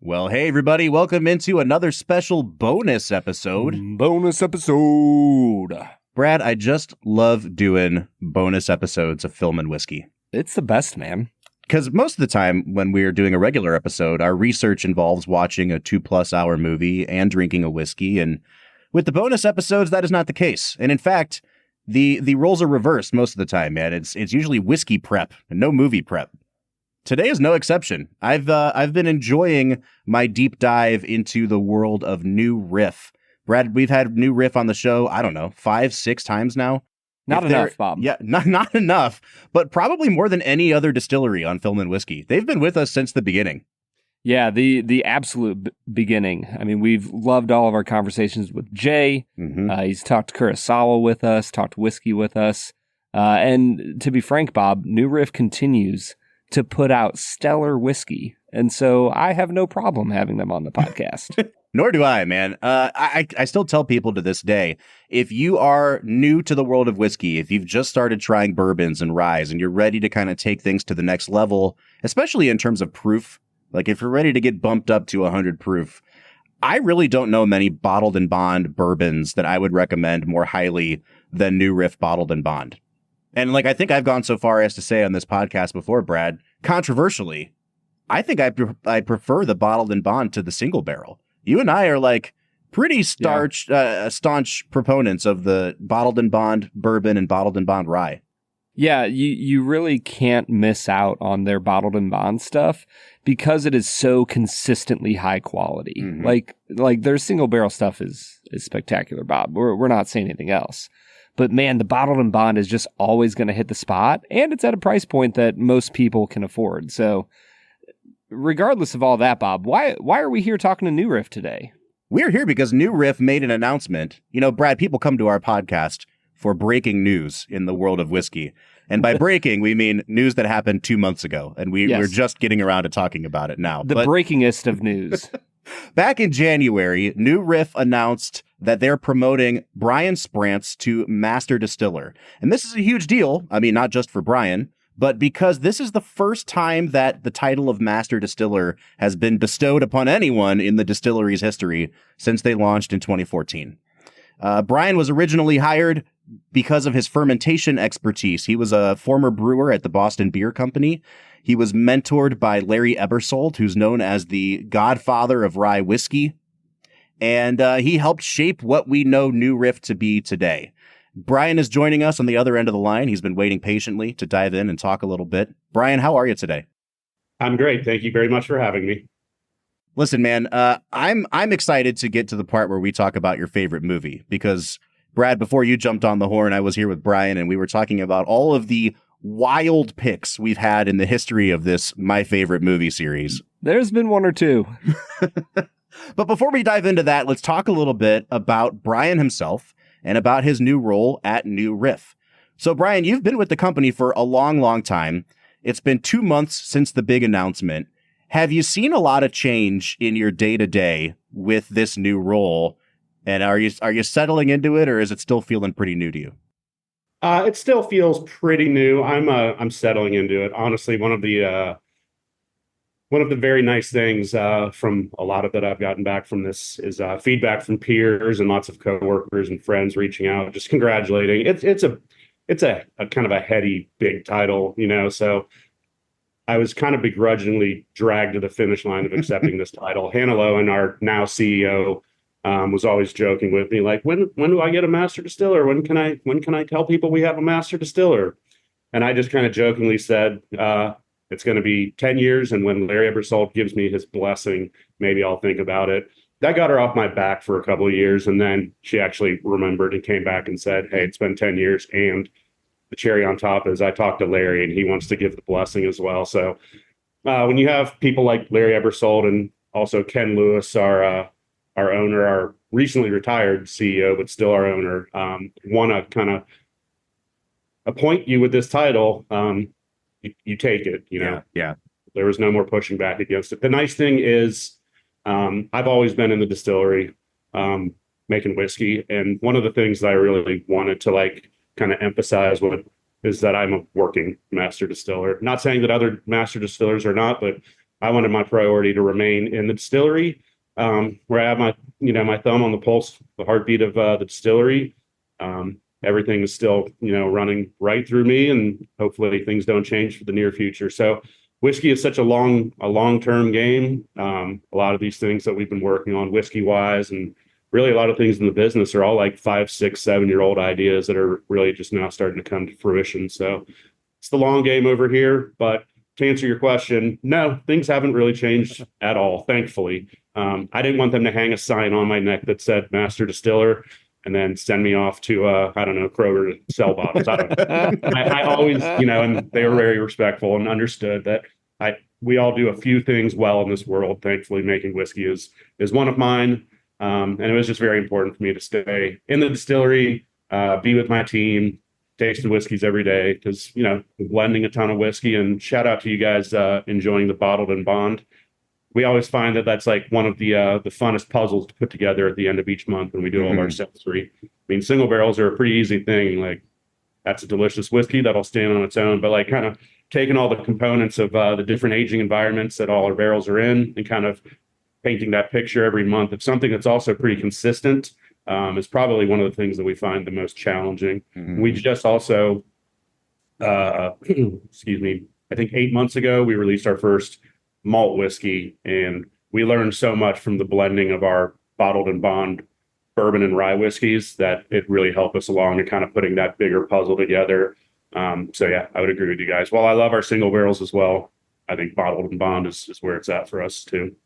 Well, hey, everybody. Welcome into another special bonus episode. Brad, I just love doing bonus episodes of Film and Whiskey. It's the best, man. Because most of the time when we're doing a regular episode, our research involves watching a 2+ hour movie and drinking a whiskey. And with the bonus episodes, that is not the case. And in fact, the roles are reversed most of the time, man. It's usually whiskey prep and no movie prep. Today is no exception. I've been enjoying my deep dive into the world of New Riff. Brad, we've had New Riff on the show, I don't know, 5-6 times now. Not enough, Bob. Yeah, not enough, but probably more than any other distillery on Film and Whiskey. They've been with us since the beginning. Yeah, the absolute beginning. I mean, we've loved all of our conversations with Jay. Mm-hmm. He's talked Kurosawa with us, talked whiskey with us. And to be frank, Bob, New Riff continues to put out stellar whiskey. And so I have no problem having them on the podcast. Nor do I, man. I still tell people to this day, if you are new to the world of whiskey, if you've just started trying bourbons and ryes and you're ready to kind of take things to the next level, especially in terms of proof, like if you're ready to get bumped up to 100 proof, I really don't know many bottled and bond bourbons that I would recommend more highly than New Riff bottled and bond. And like, I think I've gone so far as to say on this podcast before, Brad, controversially, I think I prefer the bottled and bond to the single barrel. You and I are like pretty staunch proponents of the bottled and bond bourbon and bottled and bond rye. Yeah, you really can't miss out on their bottled and bond stuff because it is so consistently high quality. Mm-hmm. Like their single barrel stuff is spectacular, Bob. We're not saying anything else. But man, the bottled and bond is just always going to hit the spot, and it's at a price point that most people can afford. So regardless of all that, Bob, why are we here talking to New Riff today? We're here because New Riff made an announcement. You know, Brad, people come to our podcast for breaking news in the world of whiskey. And by breaking, we mean news that happened 2 months ago. And we're just getting around to talking about it now. The breakingest of news. Back in January, New Riff announced that they're promoting Brian Sprance to Master Distiller. And this is a huge deal. I mean, not just for Brian, but because this is the first time that the title of Master Distiller has been bestowed upon anyone in the distillery's history since they launched in 2014. Brian was originally hired because of his fermentation expertise. He was a former brewer at the Boston Beer Company. He was mentored by Larry Ebersold, who's known as the godfather of rye whiskey. And he helped shape what we know New Riff to be today. Brian is joining us on the other end of the line. He's been waiting patiently to dive in and talk a little bit. Brian, how are you today? I'm great. Thank you very much for having me. Listen, man, I'm excited to get to the part where we talk about your favorite movie because, Brad, before you jumped on the horn, I was here with Brian and we were talking about all of the wild picks we've had in the history of this My Favorite Movie series. There's been one or two. But before we dive into that, let's talk a little bit about Brian himself and about his new role at New Riff. So, Brian, you've been with the company for a long, long time. It's been 2 months since the big announcement. Have you seen a lot of change in your day-to-day with this new role? And are you settling into it, or is it still feeling pretty new to you? It still feels pretty new. I'm settling into it. Honestly, one of the very nice things from a lot of that I've gotten back from this is feedback from peers and lots of coworkers and friends reaching out, just congratulating. It's a kind of a heady, big title, you know. So I was kind of begrudgingly dragged to the finish line of accepting this title. Hannah Lowen, our now CEO, was always joking with me, like, when do I get a master distiller? When can I tell people we have a master distiller? And I just kind of jokingly said, it's going to be 10 years. And when Larry Ebersold gives me his blessing, maybe I'll think about it. That got her off my back for a couple of years. And then she actually remembered and came back and said, hey, it's been 10 years. And the cherry on top is I talked to Larry and he wants to give the blessing as well. So when you have people like Larry Ebersold and also Ken Lewis, our owner, our recently retired CEO, but still our owner, want to kind of appoint you with this title, you take it, you know. Yeah. There was no more pushing back against it. The nice thing is I've always been in the distillery making whiskey. And one of the things that I really wanted to like kind of emphasize is that I'm a working master distiller. Not saying that other master distillers are not, but I wanted my priority to remain in the distillery, where I have my thumb on the pulse, the heartbeat of the distillery. Everything is still, running right through me, and hopefully things don't change for the near future. So whiskey is such a long-term game. A lot of these things that we've been working on whiskey wise, and really a lot of things in the business are all like 5, 6, 7-year-old ideas that are really just now starting to come to fruition. So it's the long game over here. But to answer your question, no, things haven't really changed at all, thankfully. I didn't want them to hang a sign on my neck that said Master Distiller and then send me off to, I don't know, Kroger to sell bottles. I always, and they were very respectful and understood that we all do a few things well in this world. Thankfully, making whiskey is one of mine. And it was just very important for me to stay in the distillery, be with my team, tasting whiskeys every day, because, blending a ton of whiskey. And shout out to you guys enjoying the bottled and bond. We always find that that's like one of the funnest puzzles to put together at the end of each month when we do all of our sensory. I mean, single barrels are a pretty easy thing. Like, that's a delicious whiskey that'll stand on its own. But like, kind of taking all the components of the different aging environments that all our barrels are in, and kind of painting that picture every month of something that's also pretty consistent, is probably one of the things that we find the most challenging. We just also, excuse me, I think 8 months ago, we released our first malt whiskey, and we learned so much from the blending of our bottled and bond bourbon and rye whiskeys that it really helped us along in kind of putting that bigger puzzle together. So yeah, I would agree with you guys. While I love our single barrels as well, I think bottled and bond is where it's at for us too.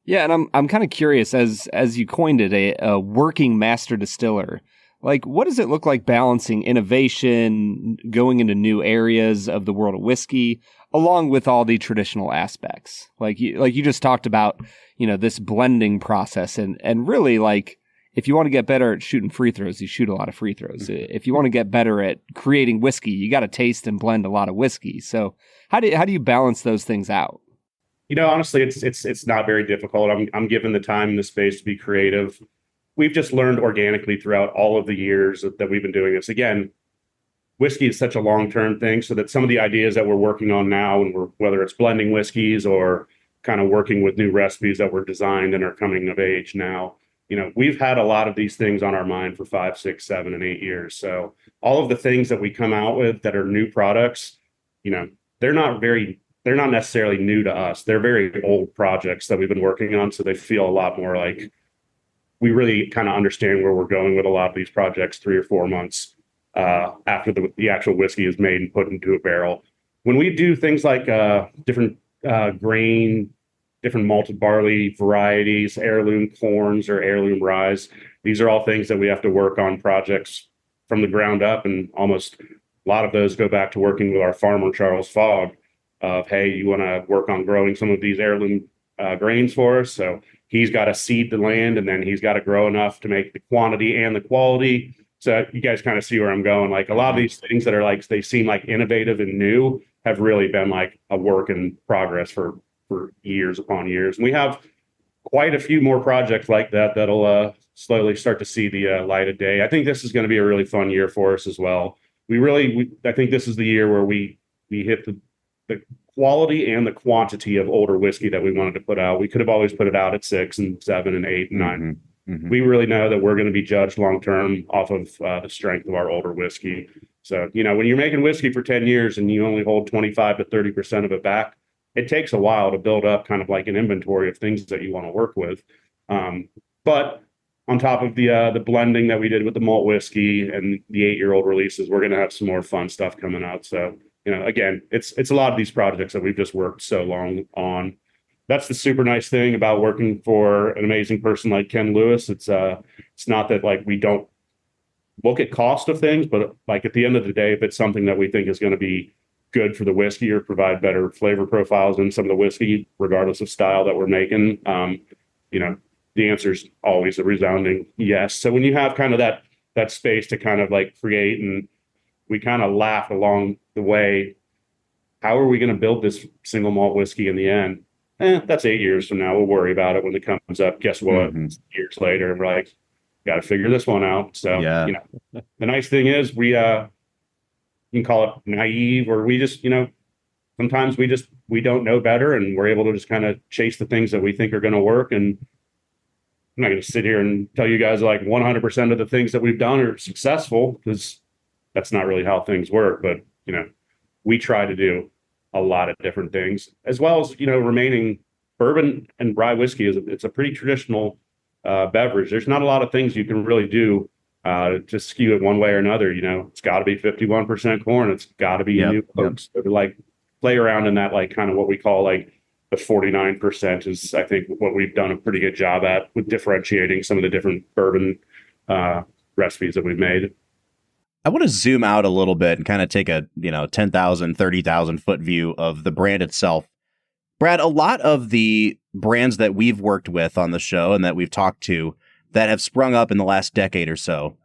Yeah, and I'm kind of curious, as you coined it, a working master distiller. Like, what does it look like balancing innovation, going into new areas of the world of whiskey, along with all the traditional aspects? Like you just talked about, this blending process, and really, like, if you want to get better at shooting free throws, you shoot a lot of free throws. If you want to get better at creating whiskey, you got to taste and blend a lot of whiskey. So how do you balance those things out? Honestly, it's not very difficult. I'm given the time and the space to be creative. We've just learned organically throughout all of the years that we've been doing this. Again, whiskey is such a long-term thing, so that some of the ideas that we're working on now, and whether it's blending whiskeys or kind of working with new recipes that were designed and are coming of age now, we've had a lot of these things on our mind for 5, 6, 7, and 8 years. So all of the things that we come out with that are new products, they're not necessarily new to us. They're very old projects that we've been working on, so they feel a lot more like we really kind of understand where we're going with a lot of these projects 3 or 4 months after the actual whiskey is made and put into a barrel. When we do things like different grain, different malted barley varieties, heirloom corns or heirloom rye, these are all things that we have to work on projects from the ground up, and almost a lot of those go back to working with our farmer, Charles Fogg, of, hey, you want to work on growing some of these heirloom grains for us? So he's got to seed the land, and then he's got to grow enough to make the quantity and the quality. So you guys kind of see where I'm going. Like, a lot of these things that are like, they seem like innovative and new, have really been like a work in progress for years upon years. And we have quite a few more projects like that that'll slowly start to see the light of day. I think this is going to be a really fun year for us as well. I think this is the year where we hit the quality and the quantity of older whiskey that we wanted to put out. We could have always put it out at 6 and 7 and 8 and 9. We really know that we're going to be judged long term off of the strength of our older whiskey. So, when you're making whiskey for 10 years and you only hold 25 to 30% of it back, it takes a while to build up kind of like an inventory of things that you want to work with. But on top of the blending that we did with the malt whiskey and the 8-year-old releases, we're going to have some more fun stuff coming out. So, again, it's a lot of these projects that we've just worked so long on. That's the super nice thing about working for an amazing person like Ken Lewis. It's not that like we don't look at cost of things, but like at the end of the day, if it's something that we think is going to be good for the whiskey or provide better flavor profiles in some of the whiskey, regardless of style that we're making, the answer is always a resounding yes. So when you have kind of that space to kind of like create, and we kind of laugh along the way, how are we going to build this single malt whiskey in the end? That's 8 years from now. We'll worry about it when it comes up. Guess what? Years later, and we're like, got to figure this one out. So, the nice thing is we, you can call it naive, or we just, sometimes we don't know better, and we're able to just kind of chase the things that we think are going to work. And I'm not going to sit here and tell you guys like 100% of the things that we've done are successful, because that's not really how things work. But, we try to do a lot of different things, as well as, remaining bourbon and rye whiskey it's a pretty traditional beverage. There's not a lot of things you can really do to skew it one way or another. It's got to be 51% corn. It's got to be new oaks. So to like play around in that, like kind of what we call like the 49% is, I think, what we've done a pretty good job at with differentiating some of the different bourbon recipes that we've made. I want to zoom out a little bit and kind of take a 10,000, 30,000 foot view of the brand itself. Brad, a lot of the brands that we've worked with on the show and that we've talked to that have sprung up in the last decade or so,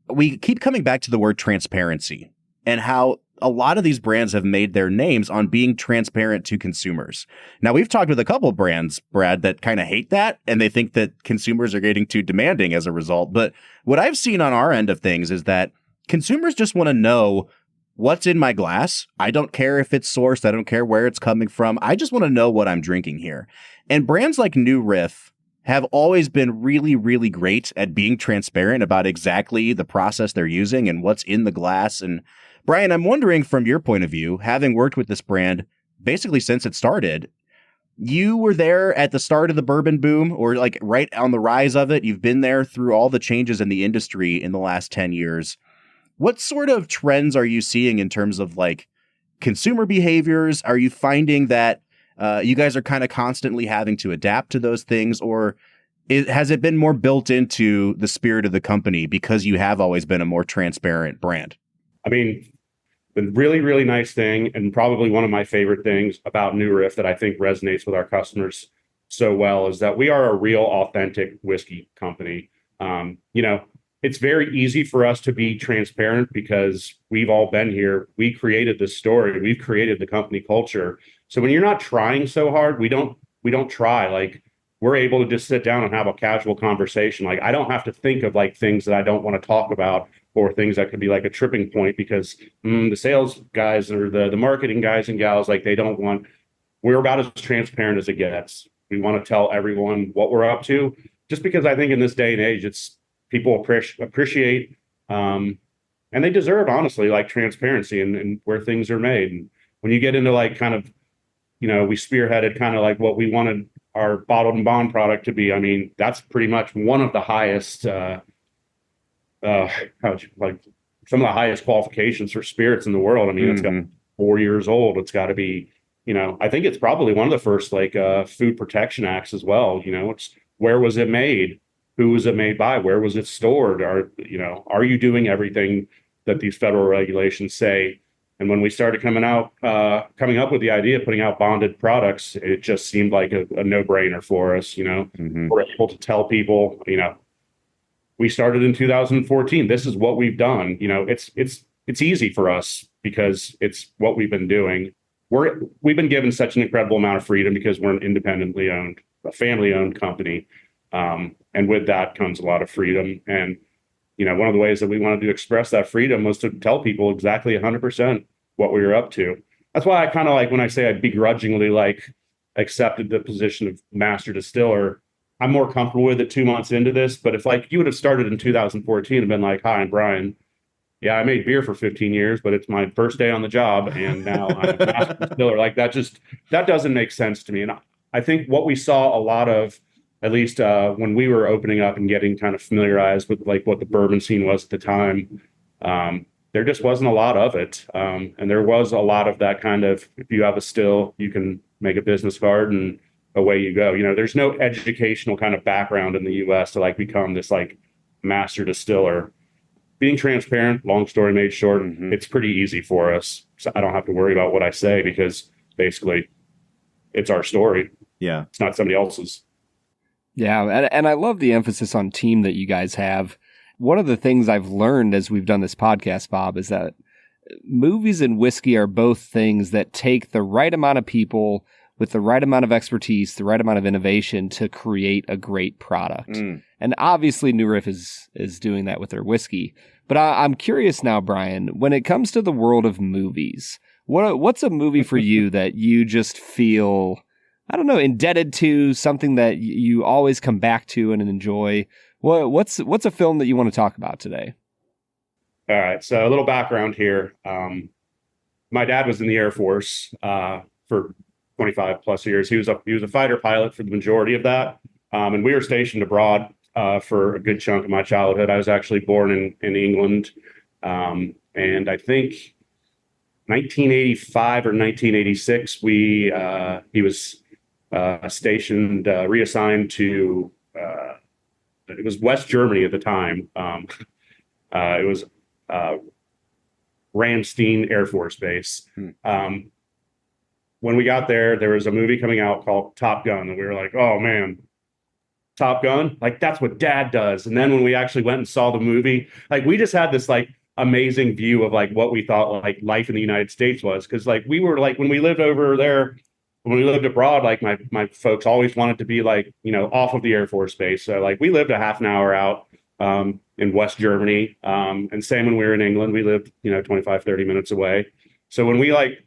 we keep coming back to the word transparency and how a lot of these brands have made their names on being transparent to consumers. Now, we've talked with a couple of brands, Brad, that kind of hate that, and they think that consumers are getting too demanding as a result. But what I've seen on our end of things is that consumers just want to know what's in my glass. I don't care if it's sourced. I don't care where it's coming from. I just want to know what I'm drinking here. And brands like New Riff have always been really, really great at being transparent about exactly the process they're using and what's in the glass. And Brian, I'm wondering, from your point of view, having worked with this brand basically since it started, you were there at the start of the bourbon boom, or like right on the rise of it. You've been there through all the changes in the industry in the last 10 years. What sort of trends are you seeing in terms of like consumer behaviors? Are you finding that you guys are kind of constantly having to adapt to those things, or has it been more built into the spirit of the company because you have always been a more transparent brand? I mean, the really, really nice thing, and probably one of my favorite things about New Riff that I think resonates with our customers so well, is that we are a real authentic whiskey company. It's very easy for us to be transparent because we've all been here. We created this story. We've created the company culture. So when you're not trying so hard, we don't try. Like, we're able to just sit down and have a casual conversation. Like, I don't have to think of like things that I don't want to talk about, or things that could be like a tripping point, because the sales guys or the marketing guys and gals, like, we're about as transparent as it gets. We want to tell everyone what we're up to, just because I think in this day and age, people appreciate and they deserve, honestly, like transparency and where things are made. And when you get into like kind of, we spearheaded kind of like what we wanted our bottled and bond product to be. I mean, that's pretty much one of the highest like some of the highest qualifications for spirits in the world. I mean, It's got 4 years old. It's got to be, I think it's probably one of the first like food protection acts as well. It's where was it made? Who was it made by? Where was it stored? Are you doing everything that these federal regulations say? And when we started coming up with the idea of putting out bonded products, it just seemed like a no-brainer for us. We're able to tell people, we started in 2014. This is what we've done. It's easy for us because it's what we've been doing. We've been given such an incredible amount of freedom because we're an independently owned, a family-owned company. And with that comes a lot of freedom. And, one of the ways that we wanted to express that freedom was to tell people exactly 100% what we were up to. That's why I kind of like, when I say I begrudgingly like accepted the position of master distiller, I'm more comfortable with it 2 months into this. But if like you would have started in 2014 and been like, hi, I'm Brian. Yeah, I made beer for 15 years, but it's my first day on the job. And now I'm a master distiller. Like that doesn't make sense to me. And I think what we saw a lot of, at least when we were opening up and getting kind of familiarized with like what the bourbon scene was at the time, there just wasn't a lot of it. And there was a lot of that kind of, if you have a still, you can make a business card and away you go. There's no educational kind of background in the US to like become this like master distiller. Being transparent, long story made short, it's pretty easy for us. So I don't have to worry about what I say because basically it's our story. Yeah. It's not somebody else's. Yeah, and I love the emphasis on team that you guys have. One of the things I've learned as we've done this podcast, Bob, is that movies and whiskey are both things that take the right amount of people with the right amount of expertise, the right amount of innovation to create a great product. And obviously New Riff is doing that with their whiskey. But I'm curious now, Brian, when it comes to the world of movies, What's a movie for you that you just feel, I don't know, indebted to, something that you always come back to and enjoy? What's a film that you want to talk about today? All right. So a little background here. My dad was in the Air Force for 25 plus years. He was a fighter pilot for the majority of that. And we were stationed abroad for a good chunk of my childhood. I was actually born in England. And I think 1985 or 1986, he was stationed, reassigned to, it was West Germany at the time. It was Ramstein Air Force Base. When we got there, there was a movie coming out called Top Gun, and we were like, oh man, Top Gun, like that's what Dad does. And then when we actually went and saw the movie, like we just had this like amazing view of like what we thought like life in the United States was. Cause like we were like, when we lived over there, when we lived abroad, like my folks always wanted to be like, you know, off of the Air Force Base. So like we lived a half an hour out in West Germany. And same when we were in England, we lived, you know, 25, 30 minutes away. So when we like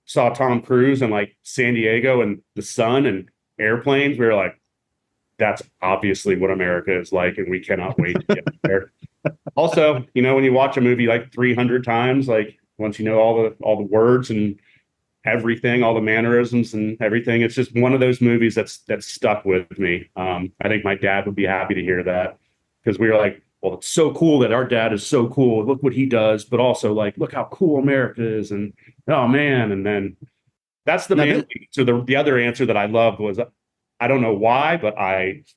saw Tom Cruise and like San Diego and the sun and airplanes, we were like, that's obviously what America is like, and we cannot wait to get there. Also, you know, when you watch a movie like 300 times, like once you know all the words and everything, all the mannerisms and everything, it's just one of those movies that's stuck with me. I think my dad would be happy to hear that, because we were like, well, it's so cool that our dad is so cool. Look what he does, but also like, look how cool America is, and oh man, and then that's the main. So the other answer that I loved was, I don't know why, but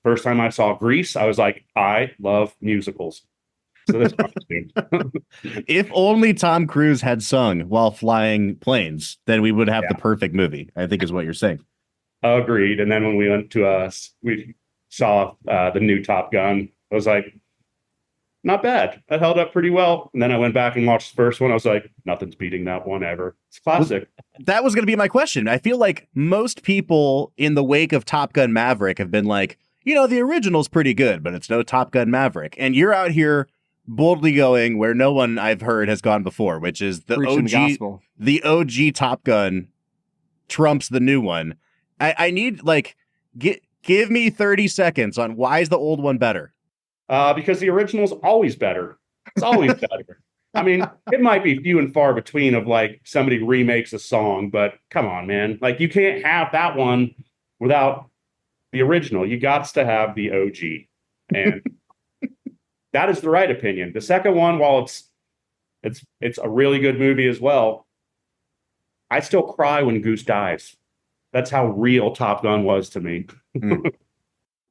first time I saw Grease, I was like, I love musicals. So that's if only Tom Cruise had sung while flying planes, then we would have the perfect movie, I think is what you're saying. Agreed. And then when we went to we saw the new Top Gun, I was like, not bad. That held up pretty well. And then I went back and watched the first one. I was like, nothing's beating that one ever. It's classic. Well, that was going to be my question. I feel like most people in the wake of Top Gun Maverick have been like, you know, the original's pretty good, but it's no Top Gun Maverick. And you're out here boldly going where no one I've heard has gone before, which is the OG Top Gun trumps the new one. I need like, give me 30 seconds on why is the old one better? Because the original's always better. It's always better. I mean, it might be few and far between of like somebody remakes a song, but come on, man. Like you can't have that one without the original. You got to have the OG. And that is the right opinion. The second one, while it's a really good movie as well, I still cry when Goose dies. That's how real Top Gun was to me.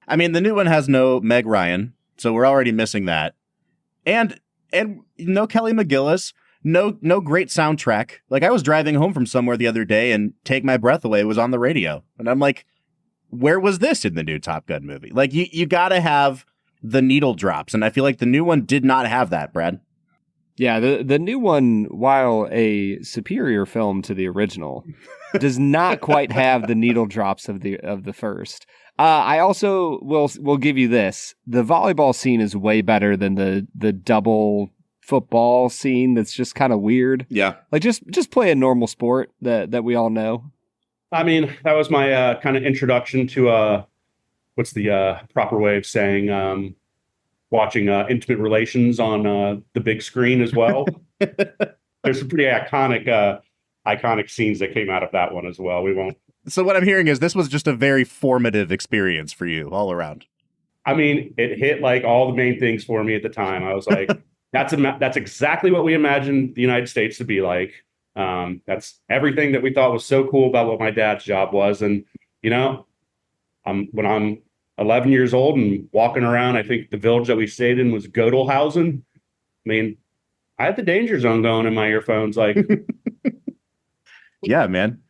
I mean, the new one has no Meg Ryan, so we're already missing that. And no Kelly McGillis, no great soundtrack. Like I was driving home from somewhere the other day and Take My Breath Away was on the radio. And I'm like, where was this in the new Top Gun movie? Like you got to have the needle drops. And I feel like the new one did not have that, Brad. Yeah, the new one, while a superior film to the original, does not quite have the needle drops of the first. I also will give you this. The volleyball scene is way better than the double football scene that's just kind of weird. Yeah. Like just play a normal sport that we all know. I mean, that was my kind of introduction to what's the proper way of saying watching intimate relations on the big screen as well. There's some pretty iconic scenes that came out of that one as well. We won't. So what I'm hearing is this was just a very formative experience for you all around. I mean, it hit like all the main things for me at the time. I was like, that's exactly what we imagined the United States to be like. That's everything that we thought was so cool about what my dad's job was. And, you know, when I'm 11 years old and walking around, I think the village that we stayed in was Godelhausen. I mean, I had the danger zone going in my earphones. Like, yeah, man.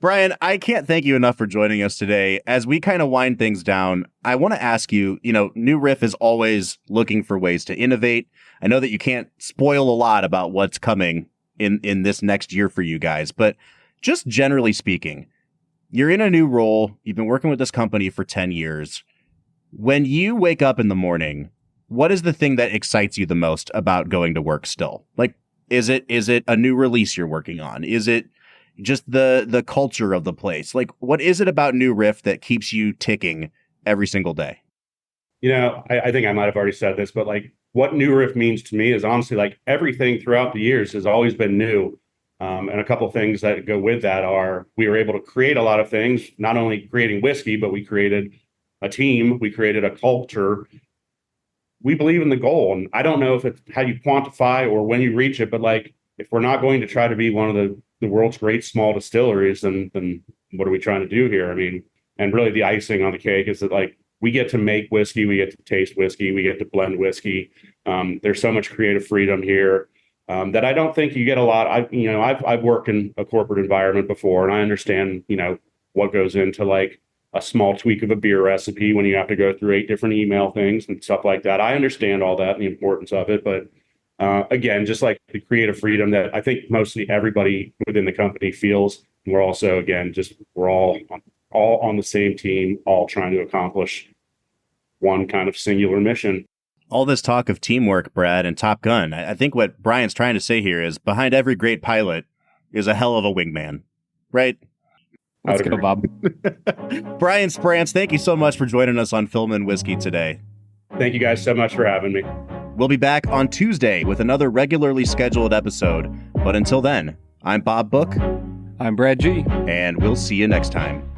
Brian, I can't thank you enough for joining us today. As we kind of wind things down, I want to ask you, you know, New Riff is always looking for ways to innovate. I know that you can't spoil a lot about what's coming in this next year for you guys, but just generally speaking, you're in a new role. You've been working with this company for 10 years. When you wake up in the morning, what is the thing that excites you the most about going to work still? Like, Is it a new release you're working on? Is it just the culture of the place? Like, what is it about New Riff that keeps you ticking every single day? I think I might have already said this, but like what New Riff means to me is honestly like everything throughout the years has always been new. And a couple of things that go with that are we were able to create a lot of things, not only creating whiskey, but we created a team, we created a culture. We believe in the goal. And I don't know if it's how you quantify or when you reach it, but like if we're not going to try to be one of the world's great small distilleries, then what are we trying to do here? I mean, and really the icing on the cake is that like we get to make whiskey, we get to taste whiskey, we get to blend whiskey. There's so much creative freedom here. That I don't think you get a lot. I've worked in a corporate environment before, and I understand, what goes into like a small tweak of a beer recipe when you have to go through 8 different email things and stuff like that. I understand all that and the importance of it, but again, just like the creative freedom that I think mostly everybody within the company feels. We're also, again, we're all on the same team, all trying to accomplish one kind of singular mission. All this talk of teamwork, Brad, and Top Gun, I think what Brian's trying to say here is behind every great pilot is a hell of a wingman, right? Let's go, Bob. Brian Sprance, thank you so much for joining us on Film and Whiskey today. Thank you guys so much for having me. We'll be back on Tuesday with another regularly scheduled episode. But until then, I'm Bob Book. I'm Brad G. And we'll see you next time.